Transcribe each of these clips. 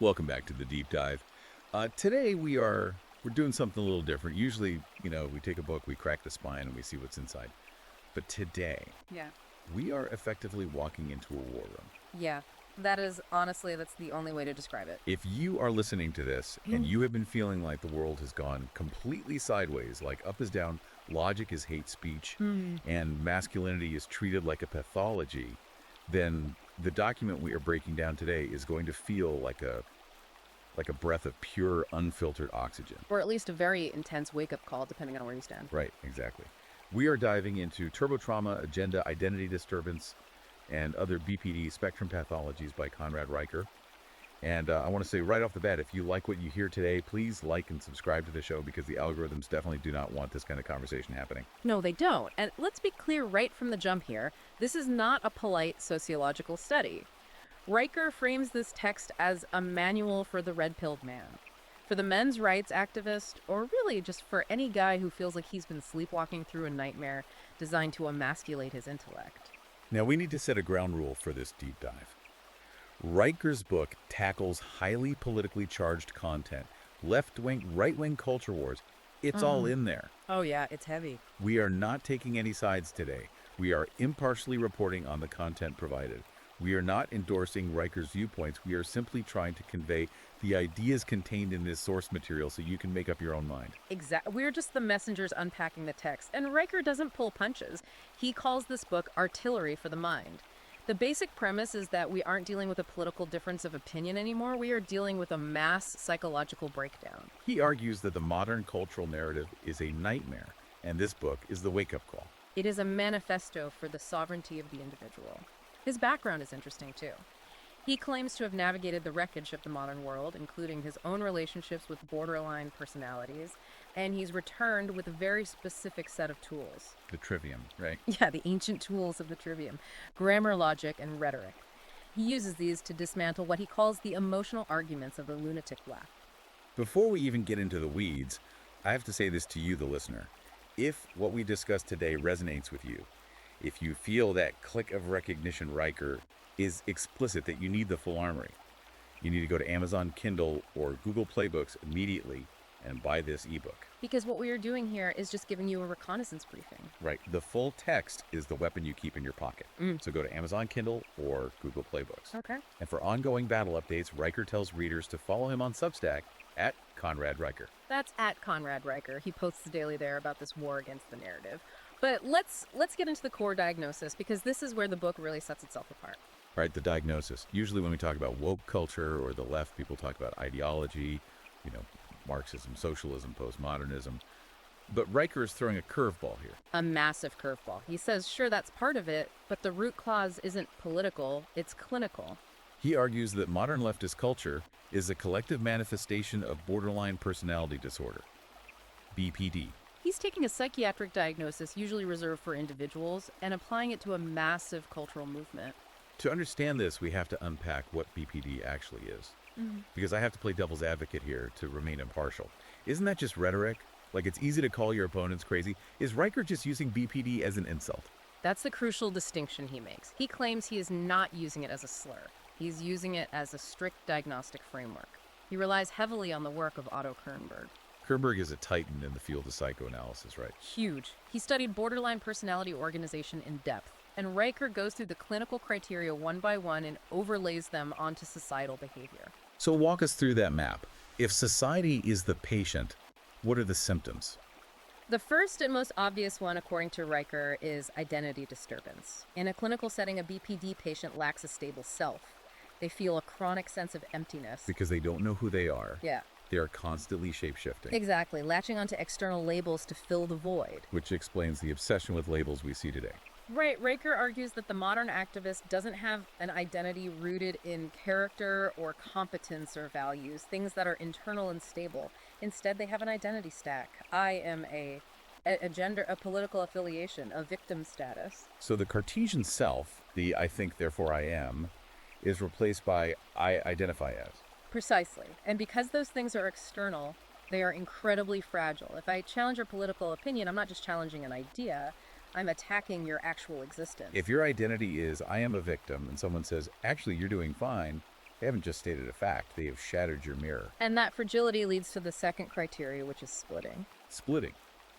Welcome back to the deep dive. Today we're doing something a little different. Usually, we take a book, we crack the spine, and we see what's inside. But today, Yeah. we are effectively walking into a war room. Yeah. That's the only way to describe it. If you are listening to this and you have been feeling like the world has gone completely sideways, like up is down, logic is hate speech, and masculinity is treated like a pathology, then the document we are breaking down today is going to feel like a breath of pure, unfiltered oxygen. Or at least a very intense wake-up call, depending on where you stand. Right, exactly. We are diving into turbo trauma, agenda, identity disturbance, and other BPD spectrum pathologies by Conrad Riker. And I want to say right off the bat, if you like what you hear today, please like and subscribe to the show because the algorithms definitely do not want this kind of conversation happening. No, they don't. And let's be clear right from the jump here. This is not a polite sociological study. Riker frames this text as a manual for the red-pilled man, for the men's rights activist, or really just for any guy who feels like he's been sleepwalking through a nightmare designed to emasculate his intellect. Now, we need to set a ground rule for this deep dive. Riker's book tackles highly politically charged content, left-wing, right-wing culture wars. It's all in there. Oh yeah, it's heavy. We are not taking any sides today. We are impartially reporting on the content provided. We are not endorsing Riker's viewpoints. We are simply trying to convey the ideas contained in this source material so you can make up your own mind. Exactly. We're just the messengers unpacking the text. And Riker doesn't pull punches. He calls this book artillery for the mind. The basic premise is that we aren't dealing with a political difference of opinion anymore. We are dealing with a mass psychological breakdown. He argues that the modern cultural narrative is a nightmare, and this book is the wake-up call. It is a manifesto for the sovereignty of the individual. His background is interesting, too. He claims to have navigated the wreckage of the modern world, including his own relationships with borderline personalities, and he's returned with a very specific set of tools. The Trivium, right? Yeah, the ancient tools of the Trivium: grammar, logic, and rhetoric. He uses these to dismantle what he calls the emotional arguments of the lunatic left. Before we even get into the weeds, I have to say this to you, the listener. If what we discussed today resonates with you, if you feel that click of recognition Riker is explicit that you need the full armory, you need to go to Amazon Kindle or Google Play Books immediately and buy this ebook. Because what we are doing here is just giving you a reconnaissance briefing. Right. The full text is the weapon you keep in your pocket. So go to Amazon Kindle or Google Play Books. Okay. And for ongoing battle updates, Riker tells readers to follow him on Substack at Conrad Riker. That's at Conrad Riker. He posts daily there about this war against the narrative. But let's get into the core diagnosis, because this is where the book really sets itself apart. Right, the diagnosis. Usually when we talk about woke culture or the left, people talk about ideology, Marxism, socialism, postmodernism. But Riker is throwing a curveball here. A massive curveball. He says, sure, that's part of it, but the root cause isn't political, it's clinical. He argues that modern leftist culture is a collective manifestation of borderline personality disorder, BPD. He's taking a psychiatric diagnosis usually reserved for individuals and applying it to a massive cultural movement. To understand this, we have to unpack what BPD actually is. Because I have to play devil's advocate here to remain impartial. Isn't that just rhetoric? Like, it's easy to call your opponents crazy. Is Riker just using BPD as an insult? That's the crucial distinction he makes. He claims he is not using it as a slur. He's using it as a strict diagnostic framework. He relies heavily on the work of Otto Kernberg. Kernberg is a titan in the field of psychoanalysis, right? Huge. He studied borderline personality organization in depth, and Riker goes through the clinical criteria one by one and overlays them onto societal behavior. So walk us through that map. If society is the patient, what are the symptoms? The first and most obvious one, according to Riker, is identity disturbance. In a clinical setting, a BPD patient lacks a stable self. They feel a chronic sense of emptiness. Because they don't know who they are. Yeah. They are constantly shape-shifting. Exactly, latching onto external labels to fill the void. Which explains the obsession with labels we see today. Right, Riker argues that the modern activist doesn't have an identity rooted in character or competence or values, things that are internal and stable. Instead, they have an identity stack. I am a gender, a political affiliation, a victim status. So the Cartesian self, the I think, therefore I am, is replaced by I identify as. Precisely. And because those things are external, they are incredibly fragile. If I challenge your political opinion, I'm not just challenging an idea. I'm attacking your actual existence. If your identity is I am a victim and someone says, actually, you're doing fine, They haven't just stated a fact, they have shattered your mirror. And that fragility leads to the second criteria, which is splitting. Splitting.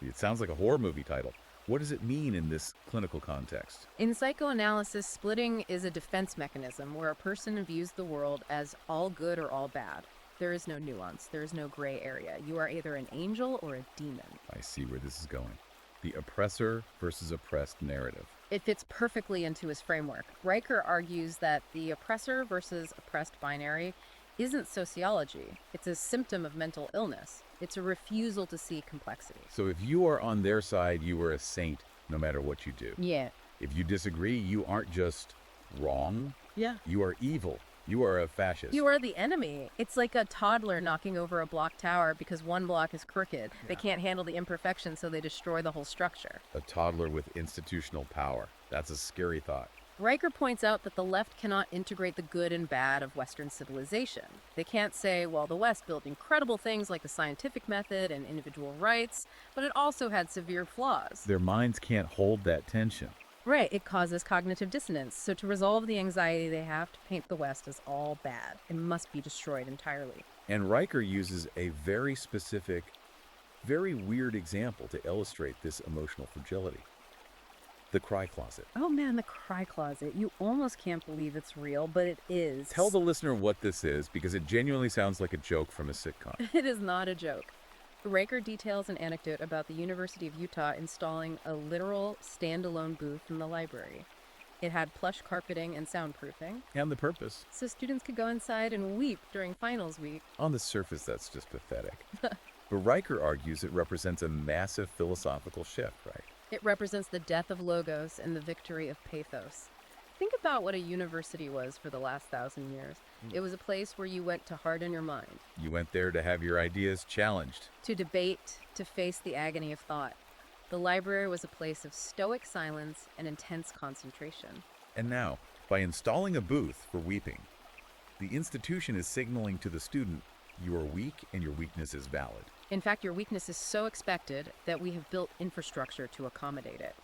It sounds like a horror movie title. What does it mean in this clinical context? In psychoanalysis, splitting is a defense mechanism where a person views the world as all good or all bad. There is no nuance. There is no gray area. You are either an angel or a demon. I see where this is going. The oppressor versus oppressed narrative. It fits perfectly into his framework. Riker argues that the oppressor versus oppressed binary isn't sociology. It's a symptom of mental illness. It's a refusal to see complexity. So if you are on their side, you are a saint no matter what you do. Yeah. If you disagree, you aren't just wrong. Yeah. You are evil. You are a fascist. You are the enemy. It's like a toddler knocking over a block tower because one block is crooked. They can't handle the imperfection, so they destroy the whole structure. A toddler with institutional power. That's a scary thought. Riker points out that the left cannot integrate the good and bad of Western civilization. They can't say, well, the West built incredible things like the scientific method and individual rights, but it also had severe flaws. Their minds can't hold that tension. Right, it causes cognitive dissonance. So to resolve the anxiety, they have to paint the West as all bad. It must be destroyed entirely. And Riker uses a very specific, very weird example to illustrate this emotional fragility. The cry closet. Oh man, the cry closet. You almost can't believe it's real, but it is. Tell the listener what this is, because it genuinely sounds like a joke from a sitcom. It is not a joke. Riker details an anecdote about the University of Utah installing a literal standalone booth in the library. It had plush carpeting and soundproofing, And the purpose. so students could go inside and weep during finals week. On the surface, that's just pathetic. But Riker argues it represents a massive philosophical shift, right? It represents the death of logos and the victory of pathos. Think about what a university was for the last 1,000 years. It was a place where you went to harden your mind, You went there to have your ideas challenged. to debate, to face the agony of thought. The library was a place of stoic silence and intense concentration. And now, by installing a booth for weeping, the institution is signaling to the student, you are weak and your weakness is valid. In fact, your weakness is so expected that we have built infrastructure to accommodate it.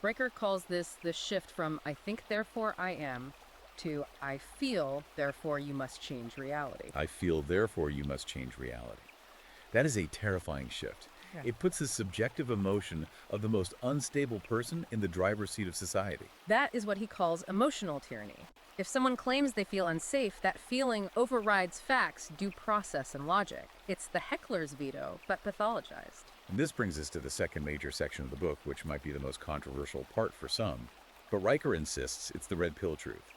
Riker calls this the shift from I think, therefore I am, to I feel, therefore you must change reality. I feel, therefore you must change reality. That is a terrifying shift. Yeah. It puts the subjective emotion of the most unstable person in the driver's seat of society. That is what he calls emotional tyranny. If someone claims they feel unsafe, that feeling overrides facts, due process, and logic. It's the heckler's veto, but pathologized. And this brings us to the second major section of the book, which might be the most controversial part for some. But Riker insists it's the red pill truth,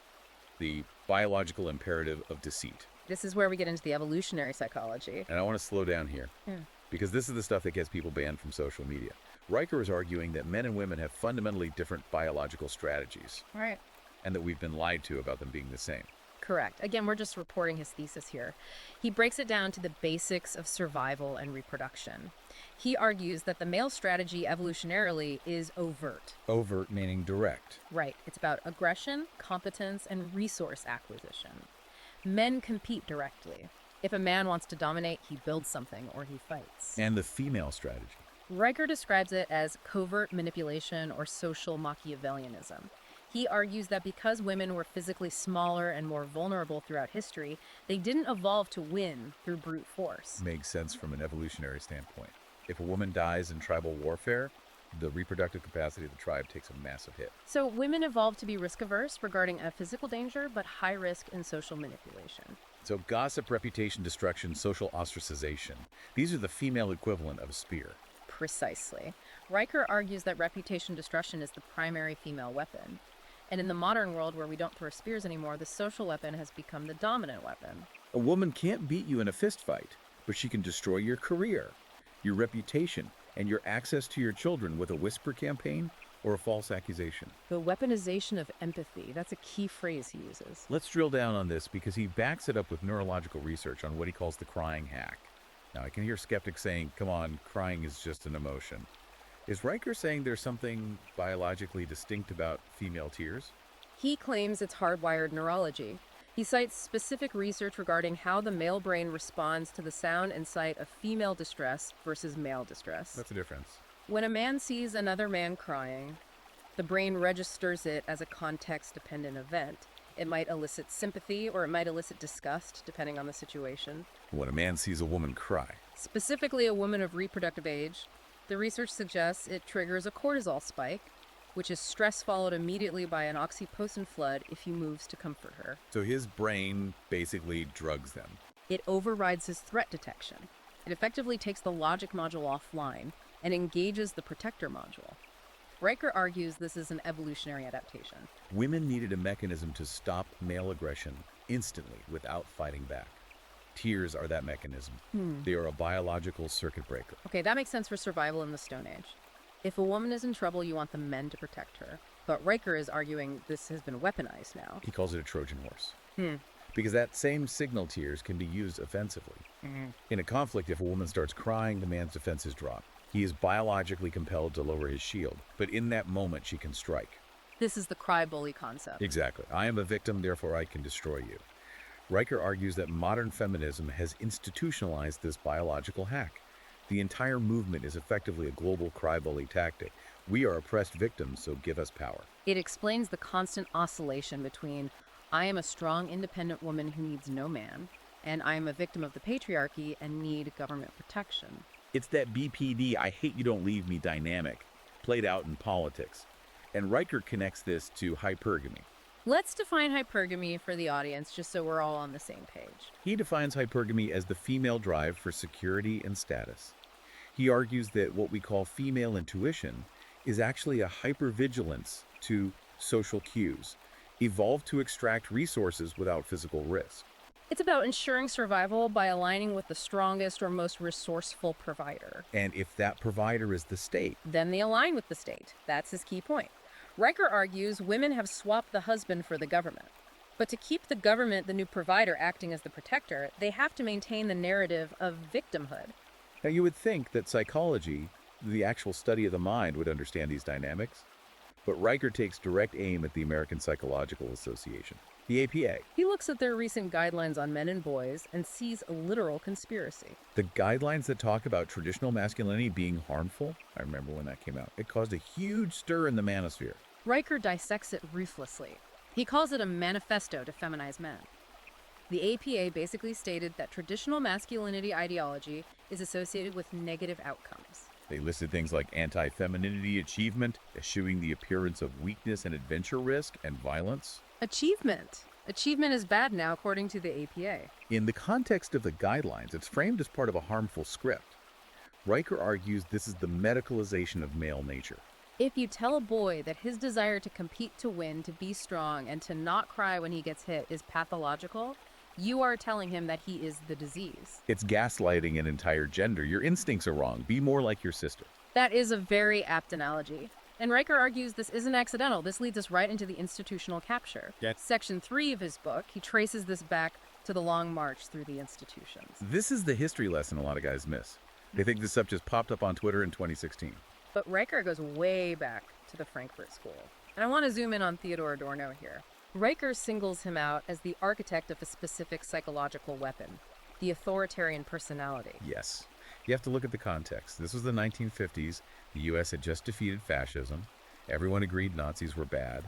the biological imperative of deceit. This is where we get into the evolutionary psychology. And I want to slow down here, Yeah. because this is the stuff that gets people banned from social media. Riker is arguing that men and women have fundamentally different biological strategies, Right. and that we've been lied to about them being the same. Correct. Again, we're just reporting his thesis here. He breaks it down to the basics of survival and reproduction. He argues that the male strategy evolutionarily is overt. Overt meaning direct. Right. It's about aggression, competence, and resource acquisition. Men compete directly. If a man wants to dominate, he builds something or he fights. And the female strategy. Riker describes it as covert manipulation or social Machiavellianism. He argues that because women were physically smaller and more vulnerable throughout history, they didn't evolve to win through brute force. Makes sense from an evolutionary standpoint. If a woman dies in tribal warfare, the reproductive capacity of the tribe takes a massive hit. So women evolved to be risk-averse regarding a physical danger, but high risk in social manipulation. So gossip, reputation, destruction, social ostracization. These are the female equivalent of a spear. Precisely. Riker argues that reputation destruction is the primary female weapon. And in the modern world where we don't throw spears anymore, the social weapon has become the dominant weapon. A woman can't beat you in a fist fight, but she can destroy your career, your reputation, and your access to your children with a whisper campaign or a false accusation. The weaponization of empathy, that's a key phrase he uses. Let's drill down on this because he backs it up with neurological research on what he calls the crying hack. Now, I can hear skeptics saying, come on, crying is just an emotion. Is Riker saying there's something biologically distinct about female tears? He claims it's hardwired neurology. He cites specific research regarding how the male brain responds to the sound and sight of female distress versus male distress. That's the difference. When a man sees another man crying, the brain registers it as a context-dependent event. It might elicit sympathy or it might elicit disgust, depending on the situation. When a man sees a woman cry. Specifically a woman of reproductive age, the research suggests it triggers a cortisol spike, which is stress followed immediately by an oxytocin flood if he moves to comfort her. So his brain basically drugs them. It overrides his threat detection. It effectively takes the logic module offline and engages the protector module. Riker argues this is an evolutionary adaptation. Women needed a mechanism to stop male aggression instantly without fighting back. Tears are that mechanism. They are a biological circuit breaker. Okay, that makes sense for survival in the Stone Age. If a woman is in trouble, you want the men to protect her. But Riker is arguing this has been weaponized now. He calls it a Trojan horse. Because that same signal tears can be used offensively. In a conflict, if a woman starts crying, the man's defenses drop. He is biologically compelled to lower his shield, but in that moment she can strike. This is the cry-bully concept. Exactly. I am a victim, therefore I can destroy you. Riker argues that modern feminism has institutionalized this biological hack. The entire movement is effectively a global cry-bully tactic. We are oppressed victims, so give us power. It explains the constant oscillation between I am a strong, independent woman who needs no man, and I am a victim of the patriarchy and need government protection. It's that BPD, I hate you don't leave me dynamic, played out in politics. And Riker connects this to hypergamy. Let's define hypergamy for the audience, just so we're all on the same page. He defines hypergamy as the female drive for security and status. He argues that what we call female intuition is actually a hypervigilance to social cues, evolved to extract resources without physical risk. It's about ensuring survival by aligning with the strongest or most resourceful provider. And if that provider is the state, Then they align with the state. That's his key point. Riker argues women have swapped the husband for the government. But to keep the government the new provider acting as the protector, they have to maintain the narrative of victimhood. now you would think that psychology, the actual study of the mind, would understand these dynamics. But Riker takes direct aim at the American Psychological Association, the APA. He looks at their recent guidelines on men and boys and sees a literal conspiracy. The guidelines that talk about traditional masculinity being harmful, I remember when that came out, it caused a huge stir in the manosphere. Riker dissects it ruthlessly. He calls it a manifesto to feminize men. The APA basically stated that traditional masculinity ideology is associated with negative outcomes. They listed things like anti-femininity achievement, eschewing the appearance of weakness and adventure risk, and violence. Achievement. Achievement is bad now, according to the APA. In the context of the guidelines, it's framed as part of a harmful script. Riker argues this is the medicalization of male nature. If you tell a boy that his desire to compete to win, to be strong, and to not cry when he gets hit is pathological, you are telling him that he is the disease. It's gaslighting an entire gender. Your instincts are wrong. Be more like your sister. That is a very apt analogy. And Riker argues this isn't accidental. This leads us right into the institutional capture. Section 3 of his book, he traces this back to the long march through the institutions. This is the history lesson a lot of guys miss. They think this stuff just popped up on Twitter in 2016. But Riker goes way back to the Frankfurt School. And I want to zoom in on Theodor Adorno here. Riker singles him out as the architect of a specific psychological weapon, the authoritarian personality. Yes. You have to look at the context. This was the 1950s. The U.S. had just defeated fascism. Everyone agreed Nazis were bad.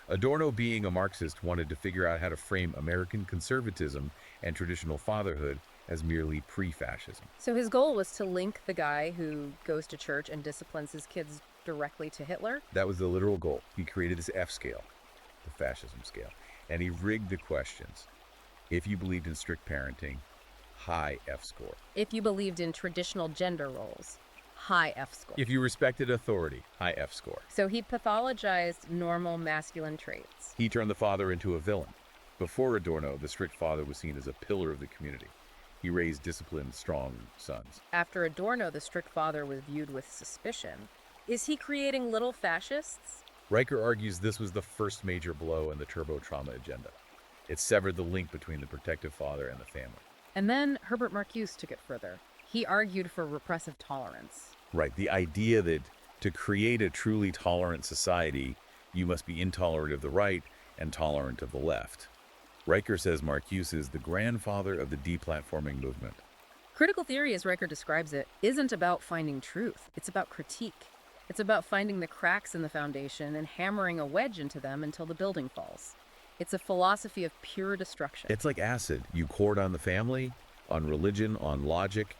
Adorno, being a Marxist, wanted to figure out how to frame American conservatism and traditional fatherhood as merely pre-fascism. So his goal was to link the guy who goes to church and disciplines his kids directly to Hitler. That was the literal goal. He created this F scale, the fascism scale, and he rigged the questions. If you believed in strict parenting, high F score. If you believed in traditional gender roles, high F score. If you respected authority, high F score. So he pathologized normal masculine traits. He turned the father into a villain. Before Adorno, the strict father was seen as a pillar of the community. He raised disciplined, strong sons. After Adorno, the strict father was viewed with suspicion. Is he creating little fascists? Riker argues this was the first major blow in the turbo trauma agenda. It severed the link between the protective father and the family. And then Herbert Marcuse took it further. He argued for repressive tolerance. Right, the idea that to create a truly tolerant society, you must be intolerant of the right and tolerant of the left. Riker says Marcuse is the grandfather of the deplatforming movement. Critical theory, as Riker describes it, isn't about finding truth. It's about critique. It's about finding the cracks in the foundation and hammering a wedge into them until the building falls. It's a philosophy of pure destruction. It's like acid. You pour it on the family, on religion, on logic,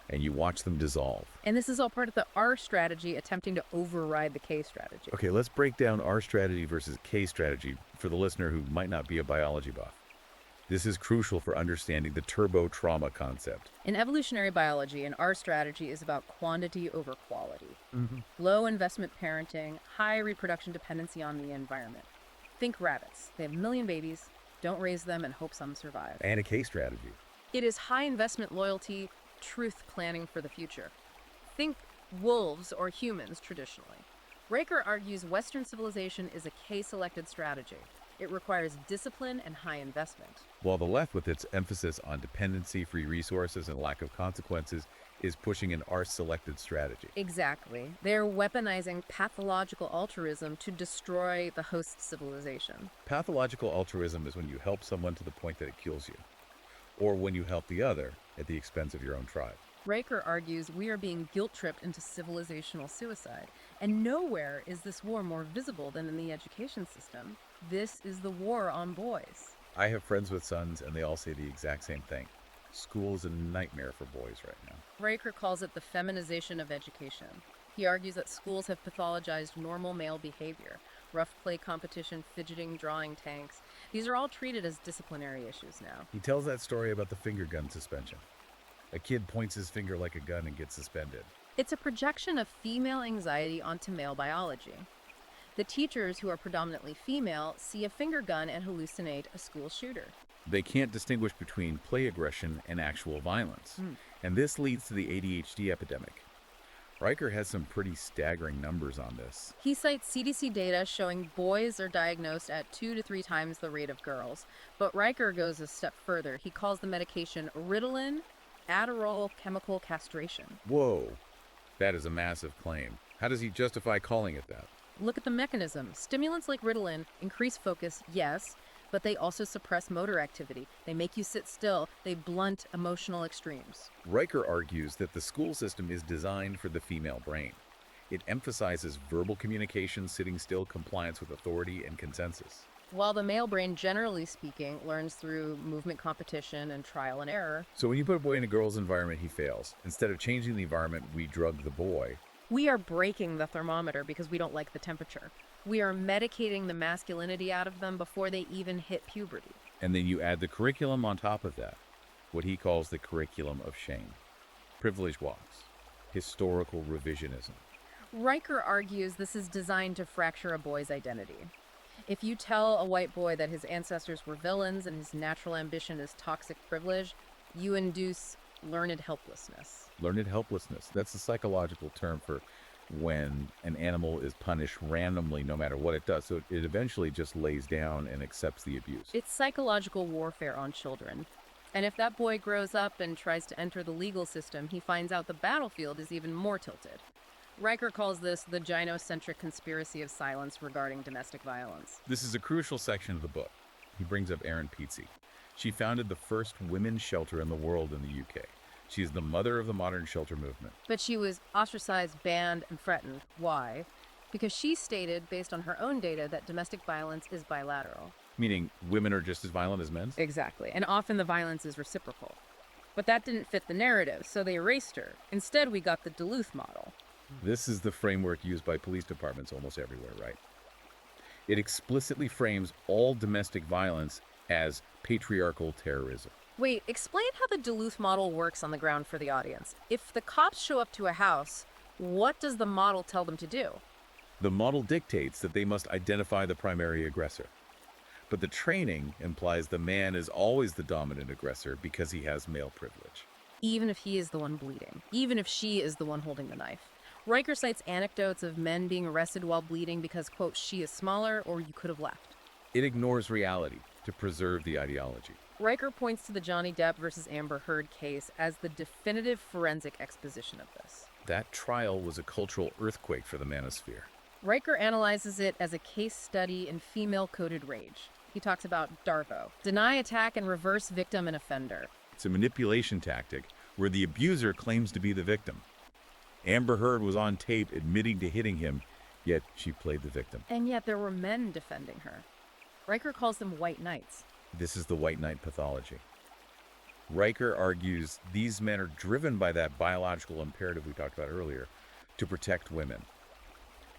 and you watch them dissolve. And this is all part of the R strategy attempting to override the K strategy. Okay, let's break down R strategy versus K strategy for the listener who might not be a biology buff. This is crucial for understanding the turbo trauma concept. In evolutionary biology, an R strategy is about quantity over quality. Low investment parenting, high reproduction dependency on the environment. Think rabbits. They have a million babies, don't raise them and hope some survive. And a K strategy. It is high investment loyalty, truth planning for the future. Think wolves or humans traditionally. Riker argues Western civilization is a K-selected strategy. It requires discipline and high investment. While the left, with its emphasis on dependency, free resources, and lack of consequences, is pushing an R-selected strategy. Exactly. They're weaponizing pathological altruism to destroy the host civilization. Pathological altruism is when you help someone to the point that it kills you, or when you help the other at the expense of your own tribe. Riker argues we are being guilt-tripped into civilizational suicide, and nowhere is this war more visible than in the education system. This is the war on boys. I have friends with sons, and they all say the exact same thing. School is a nightmare for boys right now. Riker calls it the feminization of education. He argues that schools have pathologized normal male behavior. Rough play competition, fidgeting, drawing tanks. These are all treated as disciplinary issues now. He tells that story about the finger gun suspension. A kid points his finger like a gun and gets suspended. It's a projection of female anxiety onto male biology. The teachers, who are predominantly female, see a finger gun and hallucinate a school shooter. They can't distinguish between play aggression and actual violence. And this leads to the ADHD epidemic. Riker has some pretty staggering numbers on this. He cites CDC data showing boys are diagnosed at 2 to 3 times the rate of girls. But Riker goes a step further. He calls the medication Ritalin, Adderall chemical castration. Whoa, that is a massive claim. How does he justify calling it that? Look at the mechanism. Stimulants like Ritalin increase focus, yes, but they also suppress motor activity. They make you sit still. They blunt emotional extremes. Riker argues that the school system is designed for the female brain. It emphasizes verbal communication, sitting still, compliance with authority, and consensus. While the male brain, generally speaking, learns through movement competition and trial and error. So when you put a boy in a girl's environment, he fails. Instead of changing the environment, we drug the boy. We are breaking the thermometer because we don't like the temperature. We are medicating the masculinity out of them before they even hit puberty. And then you add the curriculum on top of that, what he calls the curriculum of shame. Privilege walks, historical revisionism. Riker argues this is designed to fracture a boy's identity. If you tell a white boy that his ancestors were villains and his natural ambition is toxic privilege, you induce learned helplessness. Learned helplessness. That's a psychological term for when an animal is punished randomly no matter what it does. So it eventually just lays down and accepts the abuse. It's psychological warfare on children. And if that boy grows up and tries to enter the legal system, he finds out the battlefield is even more tilted. Riker calls this the gynocentric conspiracy of silence regarding domestic violence. This is a crucial section of the book. He brings up Erin Peatsy. She founded the first women's shelter in the world in the UK. She is the mother of the modern shelter movement. But she was ostracized, banned, and threatened. Why? Because she stated, based on her own data, that domestic violence is bilateral. Meaning women are just as violent as men? Exactly. And often the violence is reciprocal. But that didn't fit the narrative, so they erased her. Instead, we got the Duluth model. This is the framework used by police departments almost everywhere, right? It explicitly frames all domestic violence as patriarchal terrorism. Wait, explain how the Duluth model works on the ground for the audience. If the cops show up to a house, what does the model tell them to do? The model dictates that they must identify the primary aggressor. But the training implies the man is always the dominant aggressor because he has male privilege. Even if he is the one bleeding. Even if she is the one holding the knife. Riker cites anecdotes of men being arrested while bleeding because, quote, she is smaller or you could have left. It ignores reality to preserve the ideology. Riker points to the Johnny Depp versus Amber Heard case as the definitive forensic exposition of this. That trial was a cultural earthquake for the manosphere. Riker analyzes it as a case study in female-coded rage. He talks about DARVO, deny attack and reverse victim and offender. It's a manipulation tactic where the abuser claims to be the victim. Amber Heard was on tape admitting to hitting him, yet she played the victim. And yet there were men defending her. Riker calls them white knights. This is the white knight pathology. Riker argues these men are driven by that biological imperative we talked about earlier to protect women,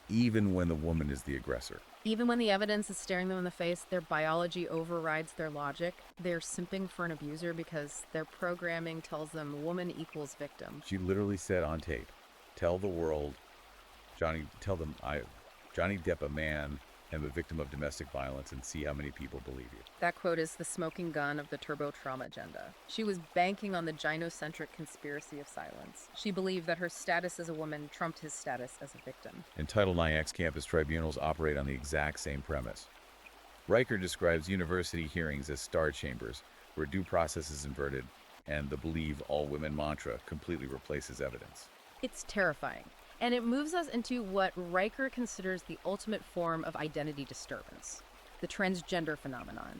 even when the woman is the aggressor. Even when the evidence is staring them in the face, their biology overrides their logic. They're simping for an abuser because their programming tells them woman equals victim. She literally said on tape, tell the world, Johnny Depp, a man, am a victim of domestic violence, and see how many people believe you. That quote is the smoking gun of the turbo trauma agenda. She was banking on the gynocentric conspiracy of silence. She believed that her status as a woman trumped his status as a victim. And Title IX campus tribunals operate on the exact same premise. Riker describes university hearings as star chambers, where due process is inverted, and the believe all women mantra completely replaces evidence. It's terrifying. And it moves us into what Riker considers the ultimate form of identity disturbance, the transgender phenomenon.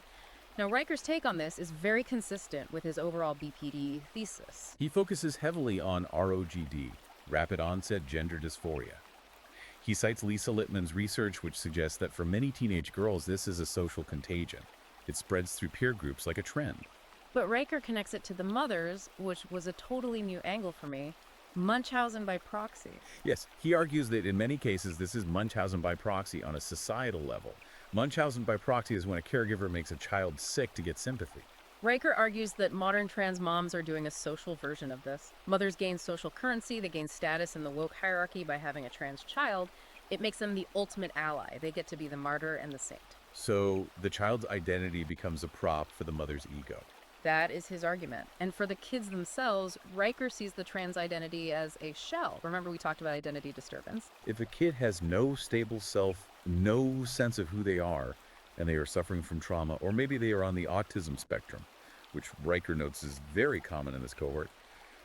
Now, Riker's take on this is very consistent with his overall BPD thesis. He focuses heavily on ROGD, rapid onset gender dysphoria. He cites Lisa Littman's research, which suggests that for many teenage girls, this is a social contagion. It spreads through peer groups like a trend. But Riker connects it to the mothers, which was a totally new angle for me. Munchausen by proxy. Yes, he argues that in many cases this is Munchausen by proxy on a societal level. Munchausen by proxy is when a caregiver makes a child sick to get sympathy. Riker argues that modern trans moms are doing a social version of this. Mothers gain social currency, they gain status in the woke hierarchy by having a trans child. It makes them the ultimate ally. They get to be the martyr and the saint. So the child's identity becomes a prop for the mother's ego. That is his argument. And for the kids themselves, Riker sees the trans identity as a shell. Remember, we talked about identity disturbance. If a kid has no stable self, no sense of who they are, and they are suffering from trauma, or maybe they are on the autism spectrum, which Riker notes is very common in this cohort,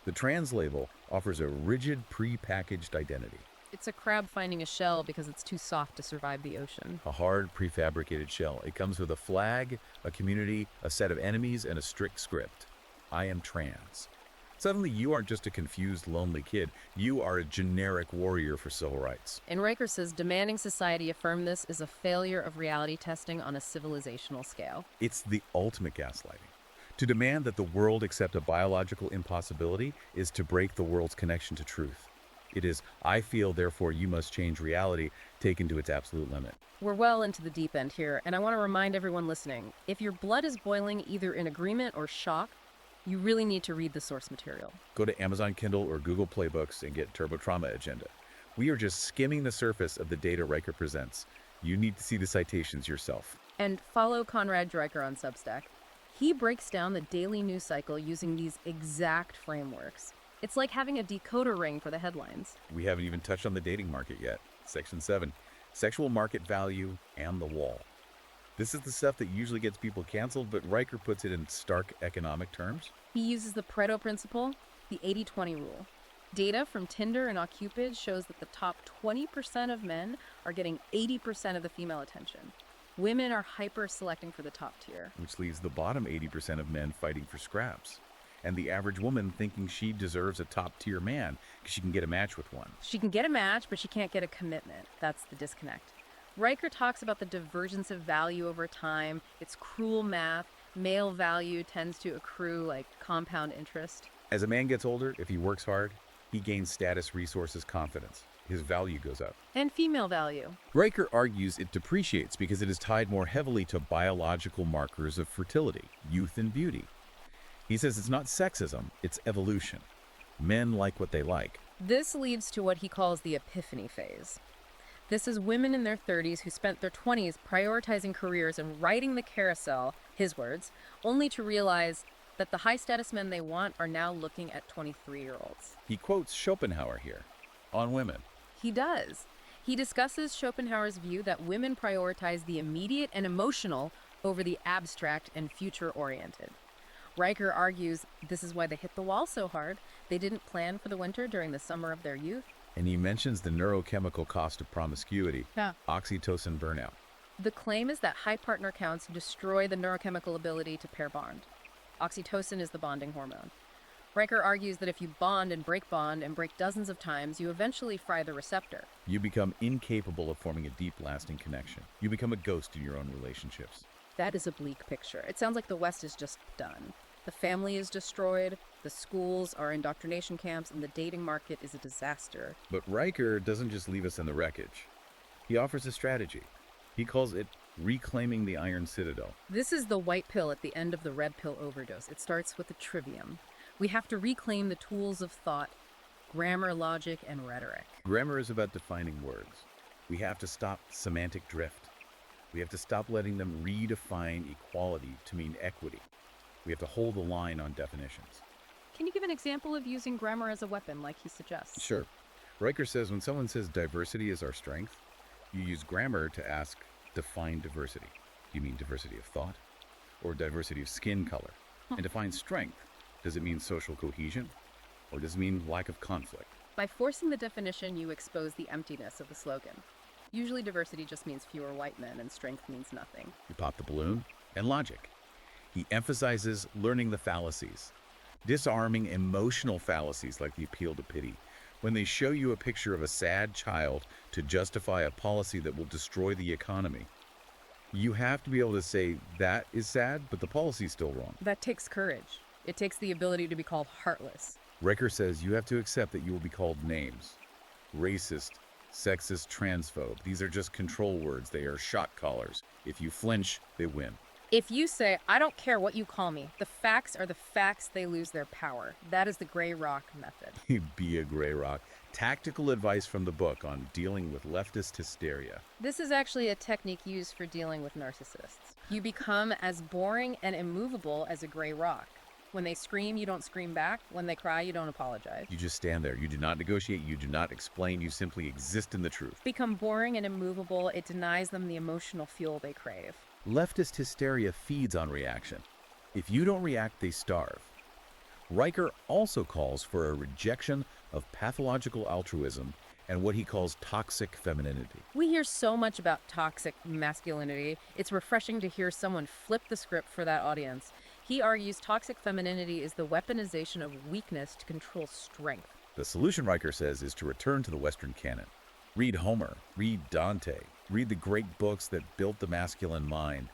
the trans label offers a rigid, pre-packaged identity. It's a crab finding a shell because it's too soft to survive the ocean. A hard, prefabricated shell. It comes with a flag, a community, a set of enemies, and a strict script. I am trans. Suddenly, you aren't just a confused, lonely kid. You are a generic warrior for civil rights. And Riker says demanding society affirm this is a failure of reality testing on a civilizational scale. It's the ultimate gaslighting. To demand that the world accept a biological impossibility is to break the world's connection to truth. It is, I feel, therefore you must change reality, taken to its absolute limit. We're well into the deep end here, and I want to remind everyone listening, if your blood is boiling either in agreement or shock, you really need to read the source material. Go to Amazon Kindle or Google Play Books and get Turbo Trauma Agenda. We are just skimming the surface of the data Riker presents. You need to see the citations yourself. And follow Conrad Riker on Substack. He breaks down the daily news cycle using these exact frameworks. It's like having a decoder ring for the headlines. We haven't even touched on the dating market yet. Section 7, sexual market value and the wall. This is the stuff that usually gets people canceled, but Riker puts it in stark economic terms. He uses the Pareto principle, the 80-20 rule. Data from Tinder and OkCupid shows that the top 20% of men are getting 80% of the female attention. Women are hyper-selecting for the top tier. Which leaves the bottom 80% of men fighting for scraps. And the average woman thinking she deserves a top-tier man because she can get a match with one. She can get a match, but she can't get a commitment. That's the disconnect. Riker talks about the divergence of value over time. It's cruel math. Male value tends to accrue like compound interest. As a man gets older, if he works hard, he gains status, resources, confidence. His value goes up. And female value. Riker argues it depreciates because it is tied more heavily to biological markers of fertility, youth, and beauty. He says it's not sexism, it's evolution. Men like what they like. This leads to what he calls the epiphany phase. This is women in their 30s who spent their 20s prioritizing careers and riding the carousel, his words, only to realize that the high-status men they want are now looking at 23-year-olds. He quotes Schopenhauer here, on women. He does. He discusses Schopenhauer's view that women prioritize the immediate and emotional over the abstract and future-oriented. Riker argues this is why they hit the wall so hard. They didn't plan for the winter during the summer of their youth. And he mentions the neurochemical cost of promiscuity, oxytocin burnout. The claim is that high partner counts destroy the neurochemical ability to pair bond. Oxytocin is the bonding hormone. Riker argues that if you bond and break dozens of times, you eventually fry the receptor. You become incapable of forming a deep, lasting connection. You become a ghost in your own relationships. That is a bleak picture. It sounds like the West is just done. The family is destroyed, the schools are indoctrination camps, and the dating market is a disaster. But Riker doesn't just leave us in the wreckage. He offers a strategy. He calls it reclaiming the Iron Citadel. This is the white pill at the end of the red pill overdose. It starts with the trivium. We have to reclaim the tools of thought, grammar, logic, and rhetoric. Grammar is about defining words. We have to stop semantic drift. We have to stop letting them redefine equality to mean equity. We have to hold the line on definitions. Can you give an example of using grammar as a weapon like he suggests? Sure. Riker says when someone says diversity is our strength, you use grammar to ask, define diversity. Do you mean diversity of thought? Or diversity of skin color? And define strength. Does it mean social cohesion? Or does it mean lack of conflict? By forcing the definition, you expose the emptiness of the slogan. Usually diversity just means fewer white men and strength means nothing. You pop the balloon, and logic. He emphasizes learning the fallacies, disarming emotional fallacies like the appeal to pity. When they show you a picture of a sad child to justify a policy that will destroy the economy, you have to be able to say that is sad, but the policy is still wrong. That takes courage. It takes the ability to be called heartless. Riker says you have to accept that you will be called names. Racist, sexist, transphobe. These are just control words. They are shot callers. If you flinch, they win. If you say, I don't care what you call me, the facts are the facts, they lose their power. That is the gray rock method. Be a gray rock. Tactical advice from the book on dealing with leftist hysteria. This is actually a technique used for dealing with narcissists. You become as boring and immovable as a gray rock. When they scream, you don't scream back. When they cry, you don't apologize. You just stand there. You do not negotiate. You do not explain. You simply exist in the truth. Become boring and immovable. It denies them the emotional fuel they crave. Leftist hysteria feeds on reaction. If you don't react, they starve. Riker also calls for a rejection of pathological altruism and what he calls toxic femininity. We hear so much about toxic masculinity. It's refreshing to hear someone flip the script for that audience. He argues toxic femininity is the weaponization of weakness to control strength. The solution, Riker says, is to return to the Western canon. Read Homer, read Dante, read the great books that built the masculine mind.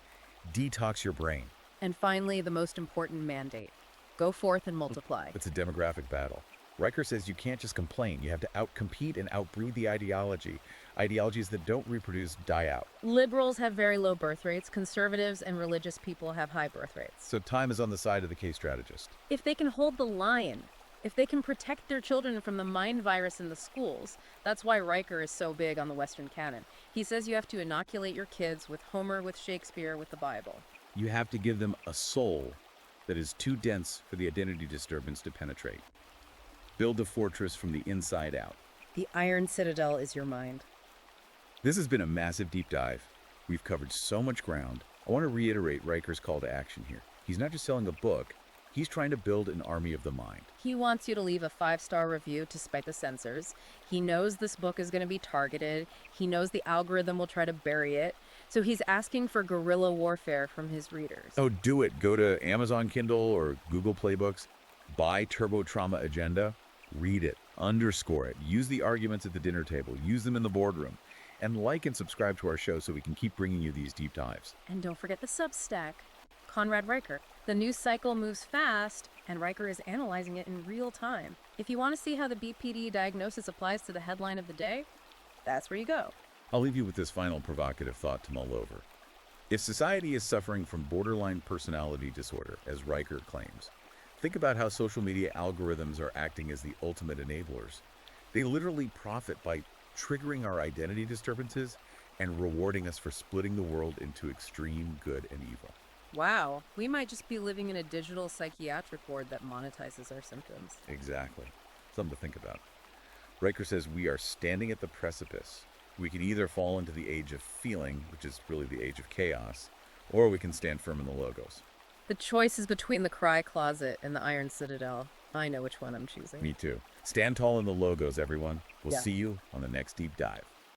Detox your brain. And finally, the most important mandate. Go forth and multiply. It's a demographic battle. Riker says you can't just complain. You have to outcompete and outbreed the ideology. Ideologies that don't reproduce die out. Liberals have very low birth rates. Conservatives and religious people have high birth rates. So time is on the side of the case strategist. If they can hold the line, if they can protect their children from the mind virus in the schools, that's why Riker is so big on the Western canon. He says you have to inoculate your kids with Homer, with Shakespeare, with the Bible. You have to give them a soul that is too dense for the identity disturbance to penetrate. Build a fortress from the inside out. The Iron Citadel is your mind. This has been a massive deep dive. We've covered so much ground. I want to reiterate Riker's call to action here. He's not just selling a book. He's trying to build an army of the mind. He wants you to leave a 5-star review to spite the censors. He knows this book is going to be targeted. He knows the algorithm will try to bury it. So he's asking for guerrilla warfare from his readers. Oh, do it. Go to Amazon Kindle or Google Play Books. Buy Turbo Trauma Agenda. Read it. Underscore it. Use the arguments at the dinner table. Use them in the boardroom. And like and subscribe to our show so we can keep bringing you these deep dives. And don't forget the Substack. Conrad Riker. The news cycle moves fast, and Riker is analyzing it in real time. If you want to see how the BPD diagnosis applies to the headline of the day, that's where you go. I'll leave you with this final provocative thought to mull over. If society is suffering from borderline personality disorder, as Riker claims, think about how social media algorithms are acting as the ultimate enablers. They literally profit by triggering our identity disturbances and rewarding us for splitting the world into extreme good and evil. Wow, we might just be living in a digital psychiatric ward that monetizes our symptoms. Exactly. Something to think about. Riker says we are standing at the precipice. We can either fall into the age of feeling, which is really the age of chaos, or we can stand firm in the logos. The choice is between the cry closet and the Iron Citadel. I know which one I'm choosing. Me too. Stand tall in the logos, everyone. We'll Yeah. see you on the next deep dive.